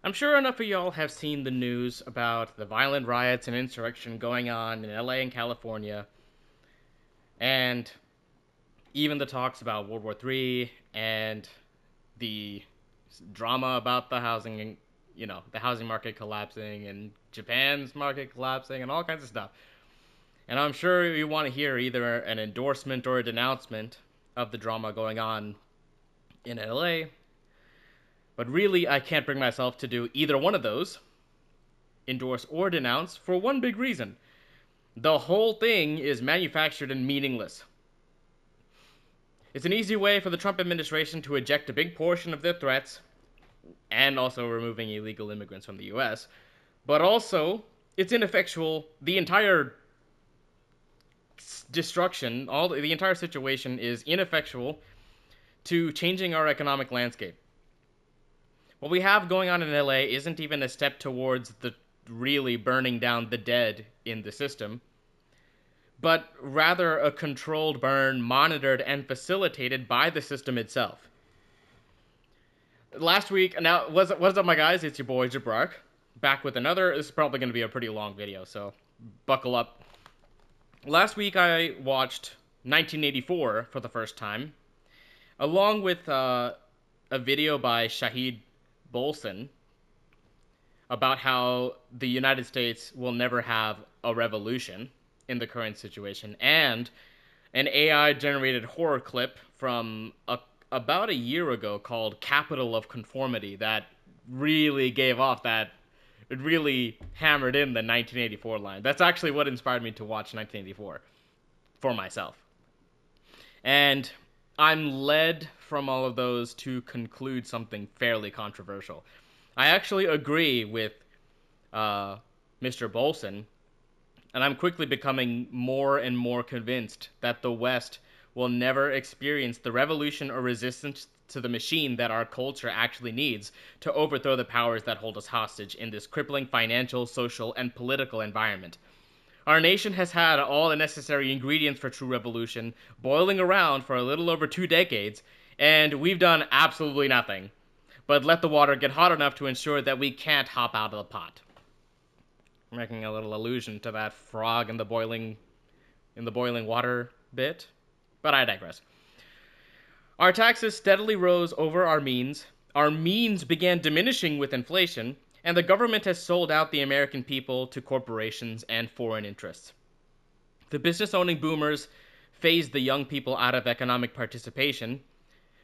I'm sure enough of y'all have seen the news about the violent riots and insurrection going on in LA and California, and even the talks about World War III and the drama about the housing, the housing market collapsing and Japan's market collapsing and all kinds of stuff. And I'm sure you want to hear either an endorsement or a denouncement of the drama going on in LA, but really I can't bring myself to do either one of those, endorse or denounce, for one big reason. The whole thing is manufactured and meaningless. It's an easy way for the Trump administration to eject a big portion of their threats, and also removing illegal immigrants from the US, but also it's ineffectual. The entire destruction, the entire situation is ineffectual to changing our economic landscape. What we have going on in LA isn't even a step towards the really burning down the dead in the system, but rather a controlled burn monitored and facilitated by the system itself. Last week, now, what's up, my guys? It's your boy, Jabrak, back with another. This is probably going to be a pretty long video, so buckle up. Last week, I watched 1984 for the first time, along with a video by Shahid Bolson about how the United States will never have a revolution in the current situation, and an AI-generated horror clip from about a year ago called Capital of Conformity that really gave off that. It really hammered in the 1984 line. That's actually what inspired me to watch 1984 for myself. And I'm led from all of those to conclude something fairly controversial. I actually agree with Mr. Bolson, and I'm quickly becoming more and more convinced that the West will never experience the revolution or resistance to the machine that our culture actually needs to overthrow the powers that hold us hostage in this crippling financial, social, and political environment. Our nation has had all the necessary ingredients for true revolution boiling around for a little over 2 decades, and we've done absolutely nothing but let the water get hot enough to ensure that we can't hop out of the pot. I'm making a little allusion to that frog in the boiling water bit, but I digress. Our taxes steadily rose over our means began diminishing with inflation, and the government has sold out the American people to corporations and foreign interests. The business-owning boomers phased the young people out of economic participation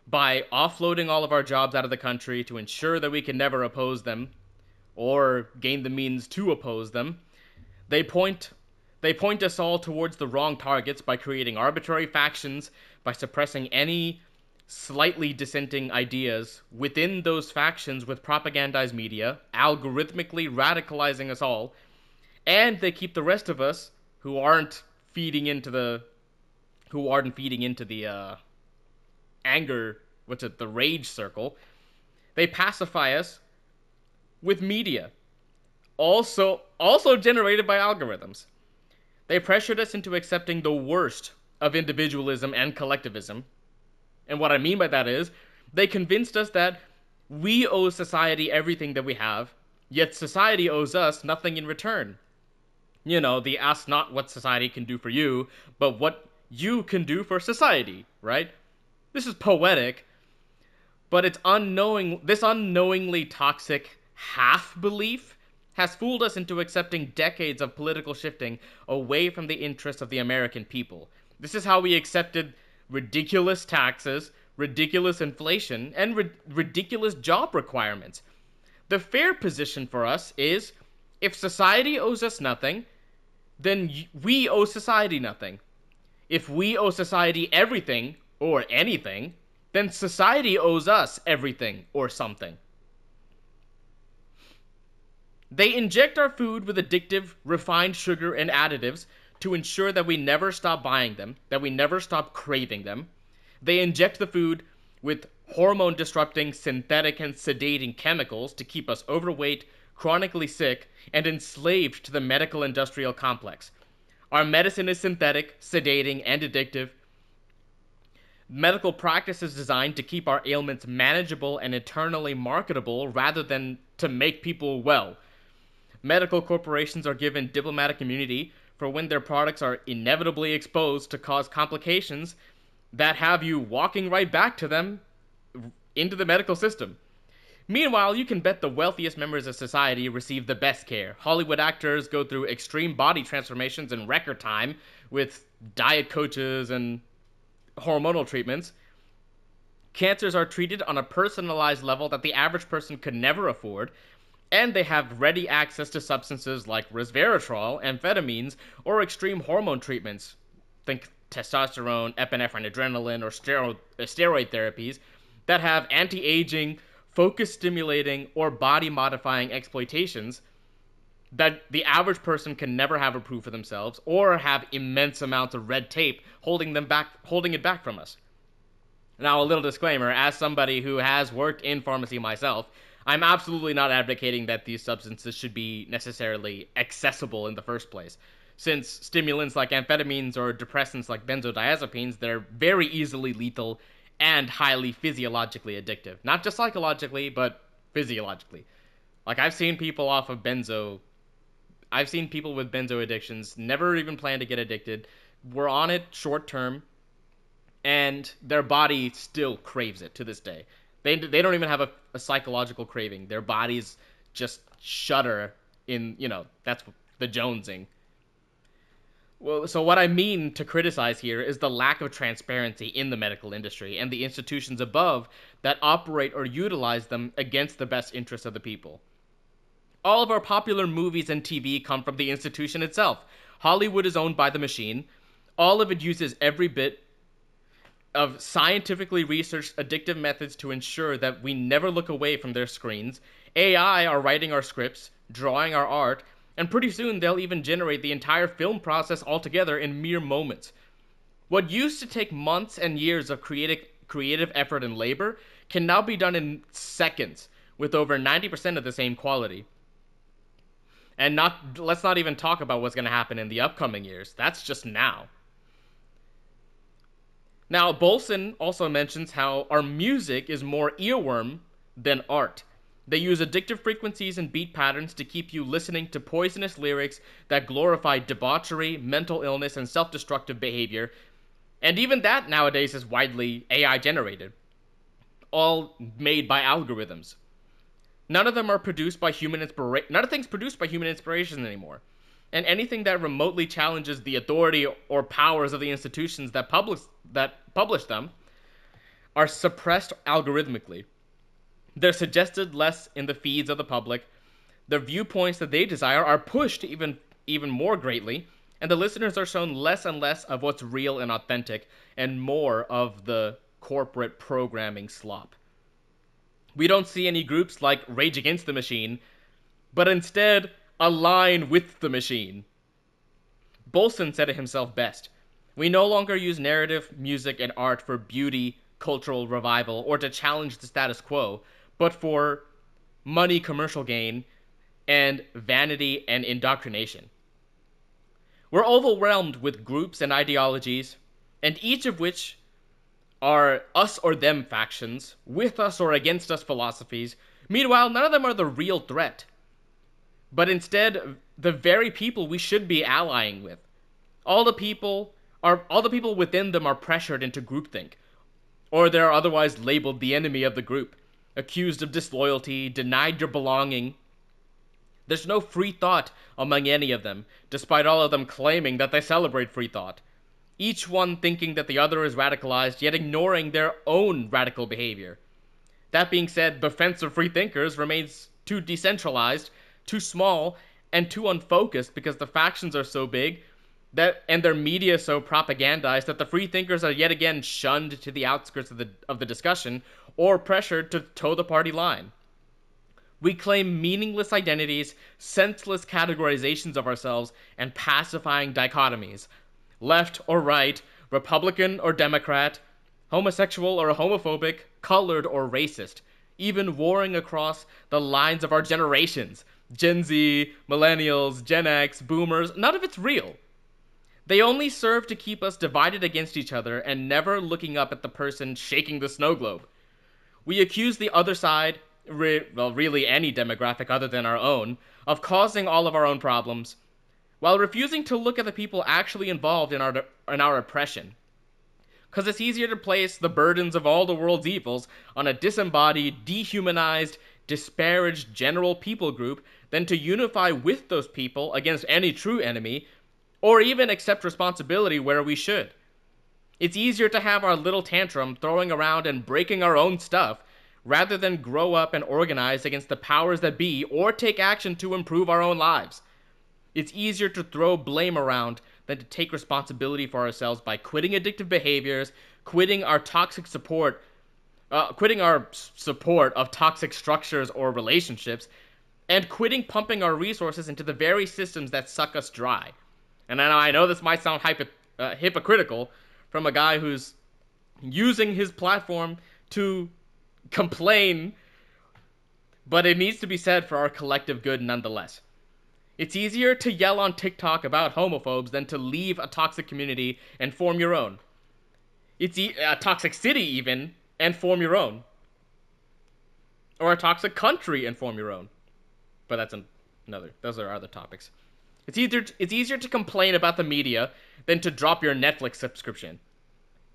by offloading all of our jobs out of the country to ensure that we can never oppose them, or gain the means to oppose them. They point us all towards the wrong targets by creating arbitrary factions, by suppressing any slightly dissenting ideas within those factions with propagandized media, algorithmically radicalizing us all, and they keep the rest of us who aren't feeding into the anger, the rage circle. They pacify us with media, also generated by algorithms. They pressured us into accepting the worst of individualism and collectivism. And what I mean by that is, they convinced us that we owe society everything that we have, yet society owes us nothing in return. You know, the ask not what society can do for you, but what you can do for society, right? This is poetic, but this unknowingly toxic half-belief has fooled us into accepting decades of political shifting away from the interests of the American people. This is how we accepted ridiculous taxes, ridiculous inflation, and ridiculous job requirements. The fair position for us is, if society owes us nothing, then we owe society nothing. If we owe society everything, or anything, then society owes us everything, or something. They inject our food with addictive, refined sugar and additives to ensure that we never stop buying them, that we never stop craving them. They inject the food with hormone-disrupting, synthetic, and sedating chemicals to keep us overweight, chronically sick, and enslaved to the medical-industrial complex. Our medicine is synthetic, sedating, and addictive. Medical practice is designed to keep our ailments manageable and eternally marketable rather than to make people well. Medical corporations are given diplomatic immunity for when their products are inevitably exposed to cause complications that have you walking right back to them into the medical system. Meanwhile, you can bet the wealthiest members of society receive the best care. Hollywood actors go through extreme body transformations in record time with diet coaches and hormonal treatments. Cancers are treated on a personalized level that the average person could never afford, and they have ready access to substances like resveratrol, amphetamines, or extreme hormone treatments. Think testosterone, epinephrine, adrenaline, or steroid therapies that have anti aging, focus stimulating, or body modifying exploitations that the average person can never have approved for themselves or have immense amounts of red tape holding it back from us. Now, a little disclaimer, as somebody who has worked in pharmacy myself, I'm absolutely not advocating that these substances should be necessarily accessible in the first place. Since stimulants like amphetamines or depressants like benzodiazepines, they're very easily lethal and highly physiologically addictive. Not just psychologically, but physiologically. Like, I've seen people with benzo addictions never even plan to get addicted, were on it short term, and their body still craves it to this day. They don't even have a psychological craving. Their bodies just shudder in, that's the jonesing. Well, so what I mean to criticize here is the lack of transparency in the medical industry and the institutions above that operate or utilize them against the best interests of the people. All of our popular movies and TV come from the institution itself. Hollywood is owned by the machine. All of it uses every bit of scientifically researched addictive methods to ensure that we never look away from their screens. AI are writing our scripts, drawing our art, and pretty soon they'll even generate the entire film process altogether in mere moments. What used to take months and years of creative effort and labor can now be done in seconds with over 90% of the same quality. And let's not even talk about what's going to happen in the upcoming years. That's just now. Now, Bolson also mentions how our music is more earworm than art. They use addictive frequencies and beat patterns to keep you listening to poisonous lyrics that glorify debauchery, mental illness, and self-destructive behavior. And even that nowadays is widely AI generated, all made by algorithms. None of them are produced by human inspiration. None of things produced by human inspiration anymore. And anything that remotely challenges the authority or powers of the institutions that publish them are suppressed algorithmically. They're suggested less in the feeds of the public. The viewpoints that they desire are pushed even more greatly, and the listeners are shown less and less of what's real and authentic, and more of the corporate programming slop. We don't see any groups like Rage Against the Machine, but instead align with the machine. Bolson said it himself best. We no longer use narrative, music, and art for beauty, cultural revival, or to challenge the status quo, but for money, commercial gain, and vanity and indoctrination. We're overwhelmed with groups and ideologies, and each of which are us or them factions, with us or against us philosophies. Meanwhile, none of them are the real threat, but instead the very people we should be allying with. All the people within them are pressured into groupthink, or they're otherwise labeled the enemy of the group, accused of disloyalty, denied your belonging. There's no free thought among any of them, despite all of them claiming that they celebrate free thought. Each one thinking that the other is radicalized, yet ignoring their own radical behavior. That being said, the fence of free thinkers remains too decentralized, too small, and too unfocused because the factions are so big and their media so propagandized that the free thinkers are yet again shunned to the outskirts of the discussion or pressured to toe the party line. We claim meaningless identities, senseless categorizations of ourselves, and pacifying dichotomies. Left or right, Republican or Democrat, homosexual or homophobic, colored or racist, even warring across the lines of our generations. Gen Z, Millennials, Gen X, Boomers, none of it's real. They only serve to keep us divided against each other and never looking up at the person shaking the snow globe. We accuse the other side, really any demographic other than our own, of causing all of our own problems, while refusing to look at the people actually involved in our oppression. Because it's easier to place the burdens of all the world's evils on a disembodied, dehumanized, disparaged general people group than to unify with those people against any true enemy, or even accept responsibility where we should. It's easier to have our little tantrum throwing around and breaking our own stuff, rather than grow up and organize against the powers that be or take action to improve our own lives. It's easier to throw blame around than to take responsibility for ourselves by quitting addictive behaviors, quitting our support of toxic structures or relationships, and quitting pumping our resources into the very systems that suck us dry. And I know this might sound hypocritical from a guy who's using his platform to complain, but it needs to be said for our collective good nonetheless. It's easier to yell on TikTok about homophobes than to leave a toxic community and form your own. It's a toxic city even, and form your own. Or a toxic country and form your own. But those are other topics. It's easier to complain about the media than to drop your Netflix subscription.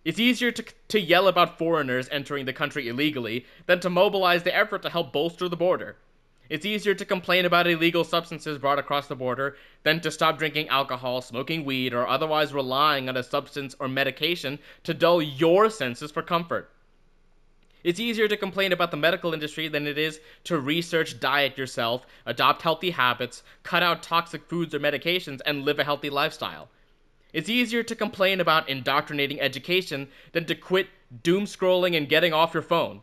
It's easier to yell about foreigners entering the country illegally than to mobilize the effort to help bolster the border. It's easier to complain about illegal substances brought across the border than to stop drinking alcohol, smoking weed, or otherwise relying on a substance or medication to dull your senses for comfort. It's easier to complain about the medical industry than it is to research diet yourself, adopt healthy habits, cut out toxic foods or medications, and live a healthy lifestyle. It's easier to complain about indoctrinating education than to quit doom scrolling and getting off your phone.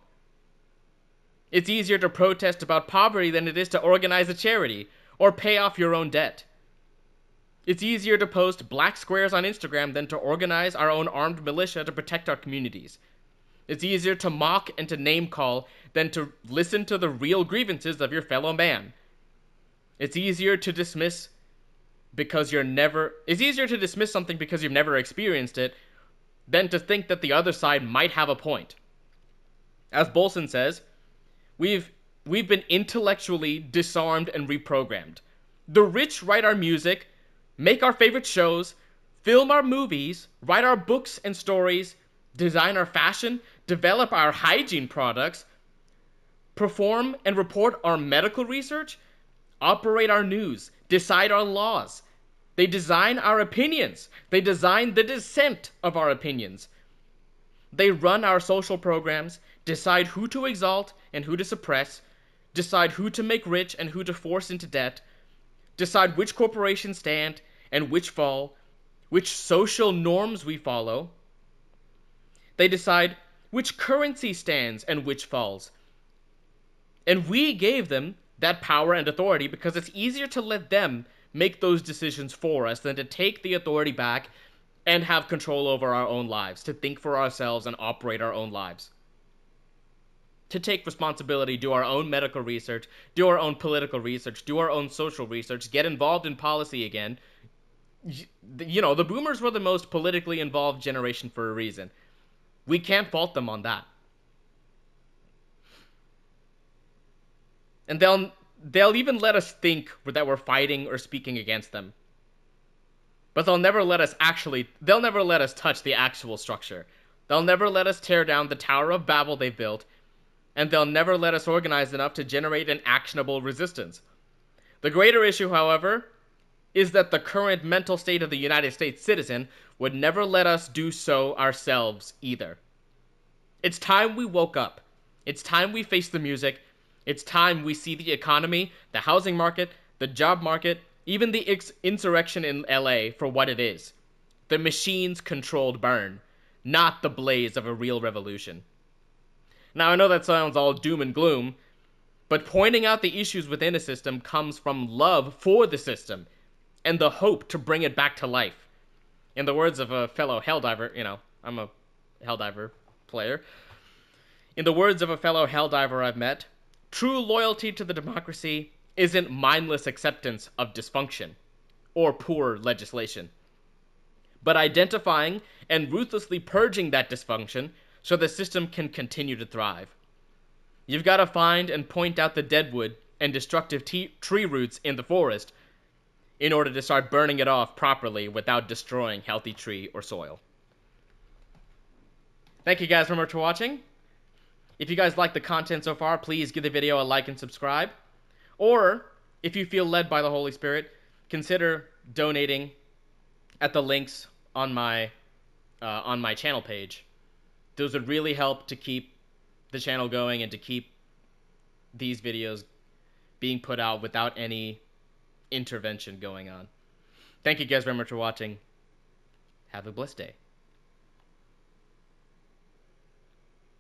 It's easier to protest about poverty than it is to organize a charity or pay off your own debt. It's easier to post black squares on Instagram than to organize our own armed militia to protect our communities. It's easier to mock and to name call than to listen to the real grievances of your fellow man. It's easier to dismiss something because you've never experienced it than to think that the other side might have a point. As Bolson says, We've been intellectually disarmed and reprogrammed. The rich write our music, make our favorite shows, film our movies, write our books and stories, design our fashion, develop our hygiene products, perform and report our medical research, operate our news, decide our laws. They design our opinions. They design the dissent of our opinions. They run our social programs, decide who to exalt and who to suppress, decide who to make rich and who to force into debt, decide which corporations stand and which fall, which social norms we follow. They decide which currency stands and which falls. And we gave them that power and authority because it's easier to let them make those decisions for us than to take the authority back and have control over our own lives, to think for ourselves and operate our own lives. To take responsibility, do our own medical research, do our own political research, do our own social research, get involved in policy again. The boomers were the most politically involved generation for a reason. We can't fault them on that. And they'll even let us think that we're fighting or speaking against them. But they'll never let us touch the actual structure. They'll never let us tear down the Tower of Babel they built, and they'll never let us organize enough to generate an actionable resistance. The greater issue, however, is that the current mental state of the United States citizen would never let us do so ourselves either. It's time we woke up. It's time we face the music. It's time we see the economy, the housing market, the job market, even the insurrection in LA for what it is. The machine's controlled burn, not the blaze of a real revolution. Now, I know that sounds all doom and gloom, but pointing out the issues within a system comes from love for the system and the hope to bring it back to life. In the words of a fellow Helldiver, I'm a Helldiver player. In the words of a fellow Helldiver I've met, true loyalty to the democracy isn't mindless acceptance of dysfunction or poor legislation. but identifying and ruthlessly purging that dysfunction so the system can continue to thrive. You've got to find and point out the deadwood and destructive tree roots in the forest in order to start burning it off properly without destroying healthy tree or soil. Thank you guys very much for watching. If you guys like the content so far, please give the video a like and subscribe. Or, if you feel led by the Holy Spirit, consider donating at the links on my channel page. Those would really help to keep the channel going and to keep these videos being put out without any intervention going on. Thank you guys very much for watching. Have a blessed day.